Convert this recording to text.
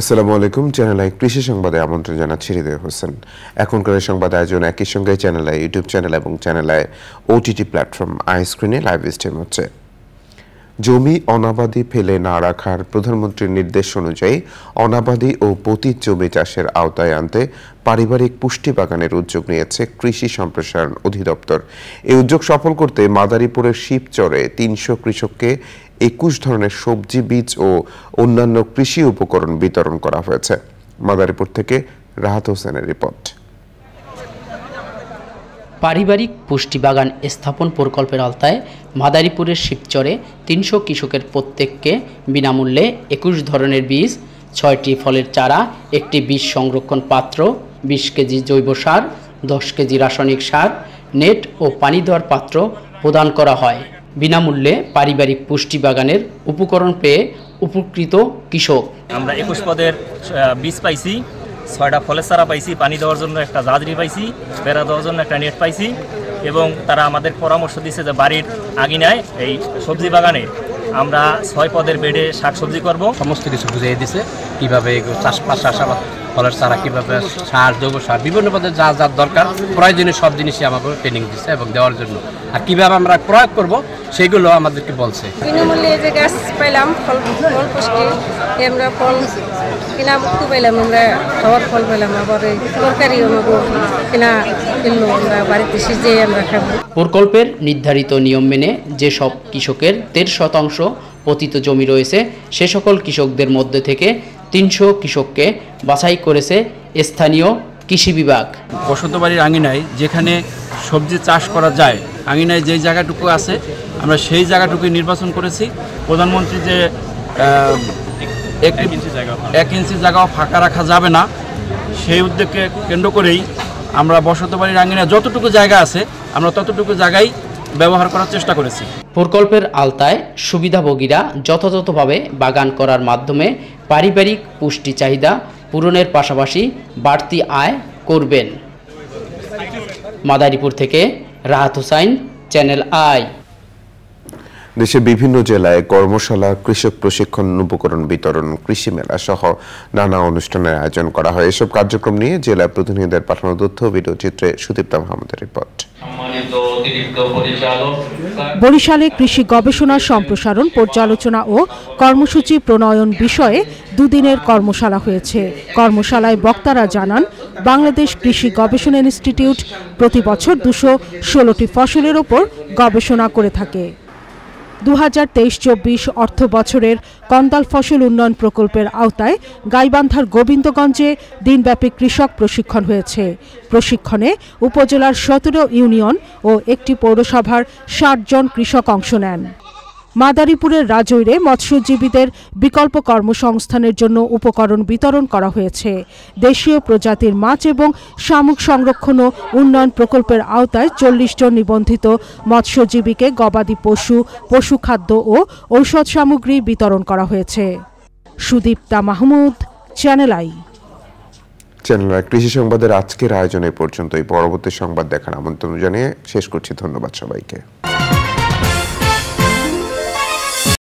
আসসালামু আলাইকুম। Channel I কৃষি সংবাদে আমন্ত্রণ জানাচ্ছি হৃদয় হোসেন। এখনকার সংবাদ আয়োজন একই সঙ্গে চ্যানেল আই ইউটিউব চ্যানেল এবং channel I OTT platform I স্ক্রিনে লাইভ স্ট্রিম হচ্ছে। জমি অনাবাদি ফেলে না রাখার প্রধানমন্ত্রীর নির্দেশ অনুযায়ী অনাবাদি ও পতিত জমি চাষের আওতায় আনতে পারিবারিক পুষ্টি বাগানের উদ্যোগ নিয়েছে কৃষি সম্প্রসারণ অধিদপ্তর। এই উদ্যোগ সফল করতে মাদারীপুরের শিবচরে ৩০০ কৃষককে ২১ ধরনের সবজি বীজ ও অন্যান্য কৃষি উপকরণ বিতরণ করা হয়েছে। মাদারীপুর থেকে রাহাত হোসেনের রিপোর্ট। পারিবারিক পুষ্টি বাগান স্থাপন প্রকল্পের আওতায় মাদারীপুরের শিবচরে ৩০০ কৃষকের প্রত্যেককে বিনামূল্যে ২১ ধরনের বীজ, ৬টি ফলের চারা, একটি বীজ সংরক্ষণ পাত্র, ২০ কেজি জৈব সার, ১০ কেজি রাসায়নিক সার, নেট ও পানি দেওয়ার পাত্র প্রদান করা হয়। বিনামূল্যে পারিবারিক পুষ্টি বাগানের উপকরণ পেয়ে উপকৃত কৃষক। আমরা ২১ পদের বীজ পাইছি, ৬টা ফলের চারা পাইছি, পানি দেওয়ার জন্য একটা জাদরি পাইছি, বেড়া দেওয়ার জন্য একটা নেট পাইছি এবং তারা আমাদের পরামর্শ দিয়েছে যে বাড়ির আঙিনায় এই সবজি বাগানে আমরা ৬ পদের বেডে শাকসবজি করব। সমস্ত কিছু বুঝিয়ে দিছে কীভাবে চাষাবাদ, ফলের চারা কীভাবে, সার, জৈব সার, বিভিন্ন পদের যা যা দরকার প্রয়োজনীয় সব জিনিসই আমাকে ট্রেনিং দিচ্ছে এবং দেওয়ার জন্য, আর কীভাবে আমরা প্রয়োগ করব সেগুলো আমাদেরকে বলছে। বিনামূল্যে যে গাছ পাইলাম, ফল পুষ্টি, আমরা ফল কিনা মুক্তি পাইলাম, আমরা খাওয়ার ফল পেলাম, আবার তরকারিও কিনা কিনলো, আমরা বাড়িতে সিজে আমরা খাবো। প্রকল্পের নির্ধারিত নিয়ম মেনে যেসব কৃষকের ১৩% পতিত জমি রয়েছে সে সকল কৃষকদের মধ্যে থেকে ৩০০ কৃষককে বাছাই করেছে স্থানীয় কৃষি বিভাগ। বসতবাড়ির আঙিনায় যেখানে সবজি চাষ করা যায়, আঙিনায় যেই জায়গাটুকু আছে আমরা সেই জায়গাটুকুই নির্বাচন করেছি। প্রধানমন্ত্রী যে ১ ইঞ্চি জায়গাও ফাঁকা রাখা যাবে না, সেই উদ্যোগকে কেন্দ্র করেই আমরা বসতবাড়ির আঙিনায় যতটুকু জায়গা আছে আমরা ততটুকু জায়গায় ব্যবহার করার চেষ্টা করেছি। প্রকল্পের আওতায় সুবিধাভোগীরা যথাযথভাবে বাগান করার মাধ্যমে পারিবারিক পুষ্টি চাহিদা পূরণের পাশাপাশি বাড়তি আয় করবেন। মাদারীপুর থেকে রাহাত হোসাইন, চ্যানেল আই। দেশের বিভিন্ন জেলায় কর্মশালা, কৃষক প্রশিক্ষণ, উপকরণ বিতরণ, কৃষি মেলা সহ নানা অনুষ্ঠানের আয়োজন করা হয়। এসব কার্যক্রম নিয়ে জেলা প্রতিনিধিদের পাঠানো তথ্য ভিডিও চিত্রে সুদীপ্তা মাহমুদের রিপোর্ট। বরিশালে কৃষি গবেষণা সম্প্রসারণ, পর্যালোচনা ও কর্মসূচি প্রণয়ন বিষয়ে দুদিনের কর্মশালা হয়েছে। কর্মশালায় বক্তারা জানান, বাংলাদেশ কৃষি গবেষণা ইনস্টিটিউট প্রতি বছর ২১৬টি ফসলের ওপর গবেষণা করে থাকে। ২০২৩-২৪ অর্থ বছরের কন্দাল ফসল উন্নয়ন প্রকল্পের আওতায় গাইবান্ধার গোবিন্দগঞ্জে দিনব্যাপী কৃষক প্রশিক্ষণ হয়েছে। প্রশিক্ষণে উপজেলার ১৭ ইউনিয়ন ও একটি পৌরসভার ৬০ জন কৃষক অংশ নেন। মাদারীপুরের রাজৈরে মৎস্যজীবীদের বিকল্প কর্মসংস্থানের জন্য উপকরণ বিতরণ করা হয়েছে। দেশীয় প্রজাতির মাছ এবং শামুক সংরক্ষণ ও উন্নয়ন প্রকল্পের আওতায় ৪০ জন নিবন্ধিত মৎস্যজীবীকে গবাদি পশু, পশুখাদ্য ও ঔষধ সামগ্রী বিতরণ করা হয়েছে। Sudipta Mahmud, channel I. Channel I কৃষি সংবাদের আজকের আয়োজনে পর্যন্তই। পরবর্তী সংবাদ দেখার আমন্ত্রণ জানিয়ে শেষ করছি। ধন্যবাদ সবাইকে।